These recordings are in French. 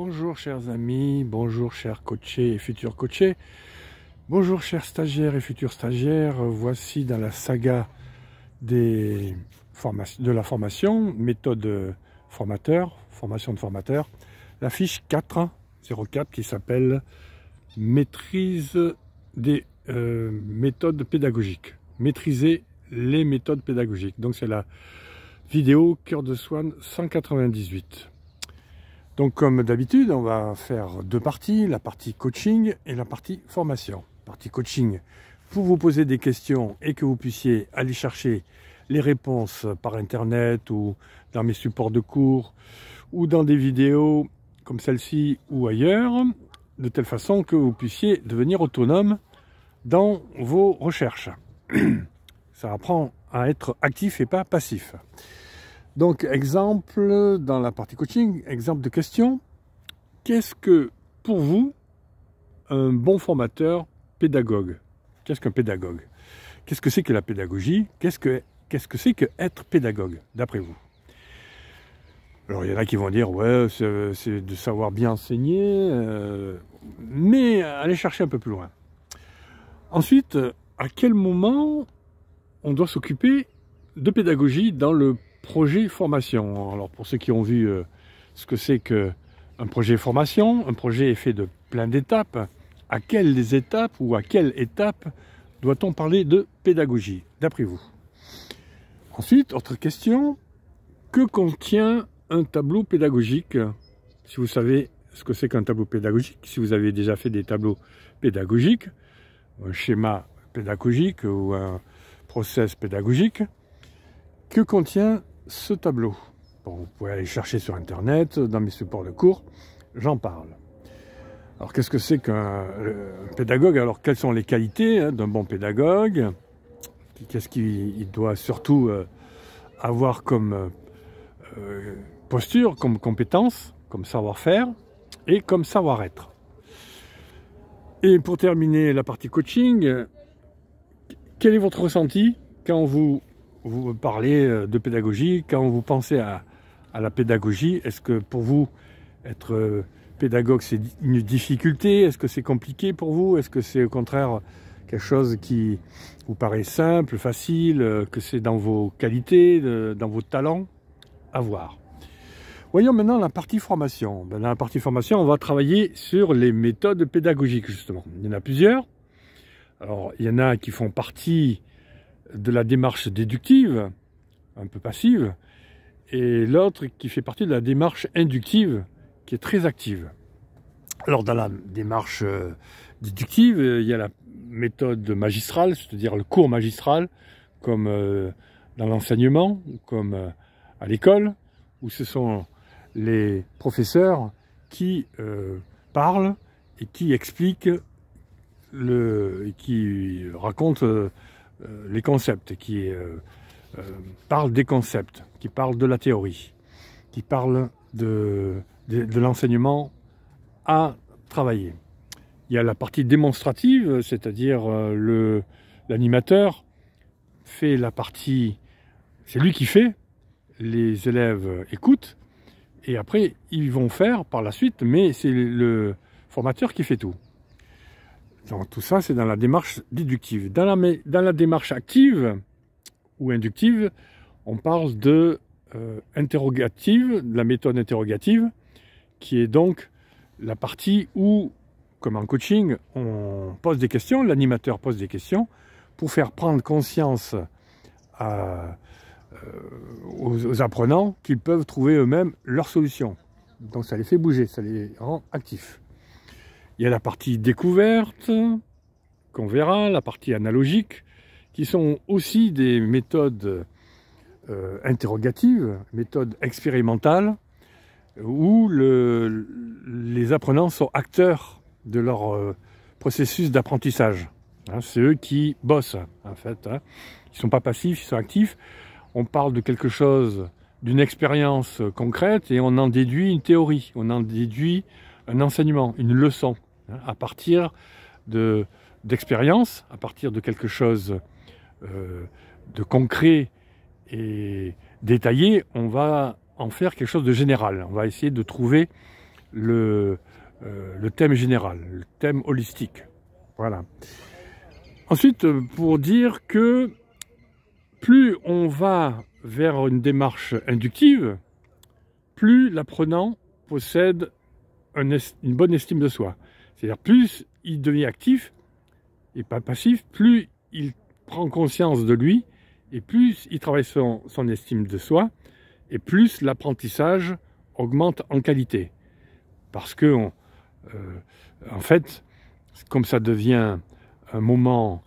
Bonjour chers amis, bonjour chers coachés et futurs coachés, bonjour chers stagiaires et futurs stagiaires. Voici dans la saga de la formation, méthode formateur, formation de formateur, la fiche 404 qui s'appelle maîtrise des méthodes pédagogiques. Maîtriser les méthodes pédagogiques. Donc c'est la vidéo Cœur de Swan 198. Donc comme d'habitude, on va faire deux parties, la partie coaching et la partie formation. Partie coaching pour vous poser des questions et que vous puissiez aller chercher les réponses par internet ou dans mes supports de cours ou dans des vidéos comme celle-ci ou ailleurs, de telle façon que vous puissiez devenir autonome dans vos recherches. Ça apprend à être actif et pas passif. Donc, exemple, dans la partie coaching, exemple de question. Qu'est-ce que, pour vous, un bon formateur pédagogue? Qu'est-ce qu'un pédagogue? Qu'est-ce que c'est que la pédagogie? Qu'est-ce que c'est que être pédagogue, d'après vous? Alors, il y en a qui vont dire, ouais, c'est de savoir bien enseigner, mais allez chercher un peu plus loin. Ensuite, à quel moment on doit s'occuper de pédagogie dans le projet formation? Alors pour ceux qui ont vu ce que c'est qu'un projet formation, un projet est fait de plein d'étapes. À quelles étapes ou à quelle étape doit-on parler de pédagogie, d'après vous? Ensuite, autre question, que contient un tableau pédagogique? Si vous savez ce que c'est qu'un tableau pédagogique, si vous avez déjà fait des tableaux pédagogiques, un schéma pédagogique ou un process pédagogique, que contient ce tableau? Bon, vous pouvez aller chercher sur internet, dans mes supports de cours, j'en parle. Alors qu'est-ce que c'est qu'un pédagogue? Alors quelles sont les qualités d'un bon pédagogue? Qu'est-ce qu'il doit surtout avoir comme posture, comme compétence, comme savoir-faire et comme savoir-être? Et pour terminer la partie coaching, quel est votre ressenti quand vous parlez de pédagogie, quand vous pensez à la pédagogie? Est-ce que pour vous, être pédagogue, c'est une difficulté? Est-ce que c'est compliqué pour vous? Est-ce que c'est au contraire quelque chose qui vous paraît simple, facile, que c'est dans vos qualités, dans vos talents? À voir. Voyons maintenant la partie formation. Dans la partie formation, on va travailler sur les méthodes pédagogiques, justement. Il y en a plusieurs. Alors, il y en a qui font partie de la démarche déductive, un peu passive, et l'autre qui fait partie de la démarche inductive, qui est très active. Alors dans la démarche déductive, il y a la méthode magistrale, c'est-à-dire le cours magistral, comme dans l'enseignement, comme à l'école, où ce sont les professeurs qui parlent et qui expliquent, qui racontent les concepts, qui parlent des concepts, qui parlent de la théorie, qui parlent de l'enseignement à travailler. Il y a la partie démonstrative, c'est-à-dire l'animateur fait la partie, c'est lui qui fait, les élèves écoutent, et après ils vont faire par la suite, mais c'est le formateur qui fait tout. Donc tout ça, c'est dans la démarche déductive. Dans la démarche active ou inductive, on parle de interrogative, de la méthode interrogative, qui est donc la partie où, comme en coaching, on pose des questions, l'animateur pose des questions, pour faire prendre conscience aux apprenants qu'ils peuvent trouver eux-mêmes leur solution. Donc ça les fait bouger, ça les rend actifs. Il y a la partie découverte, qu'on verra, la partie analogique, qui sont aussi des méthodes interrogatives, méthodes expérimentales, où les apprenants sont acteurs de leur processus d'apprentissage. Hein, c'est eux qui bossent, en fait. Hein. Ils ne sont pas passifs, ils sont actifs. On parle de quelque chose, d'une expérience concrète, et on en déduit une théorie, on en déduit un enseignement, une leçon. À partir d'expérience, à partir de quelque chose de concret et détaillé, on va en faire quelque chose de général. On va essayer de trouver le thème général, le thème holistique. Voilà. Ensuite, pour dire que plus on va vers une démarche inductive, plus l'apprenant possède une bonne estime de soi. C'est-à-dire plus il devient actif et pas passif, plus il prend conscience de lui et plus il travaille son estime de soi et plus l'apprentissage augmente en qualité. Parce que, en fait, comme ça devient un moment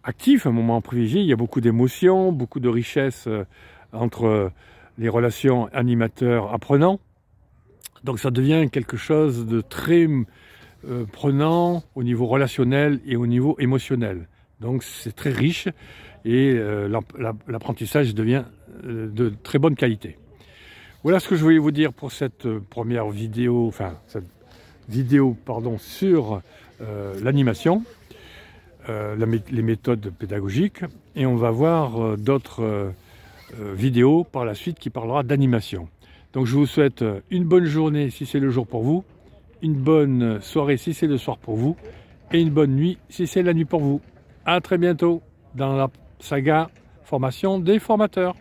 actif, un moment privilégié, il y a beaucoup d'émotions, beaucoup de richesse entre les relations animateur-apprenant. Donc ça devient quelque chose de très prenant au niveau relationnel et au niveau émotionnel. Donc c'est très riche et l'apprentissage devient de très bonne qualité. Voilà ce que je voulais vous dire pour cette première vidéo, sur l'animation, les méthodes pédagogiques, et on va voir d'autres vidéos par la suite qui parlera d'animation. Donc je vous souhaite une bonne journée si c'est le jour pour vous, une bonne soirée si c'est le soir pour vous, et une bonne nuit si c'est la nuit pour vous. À très bientôt dans la saga formation des formateurs.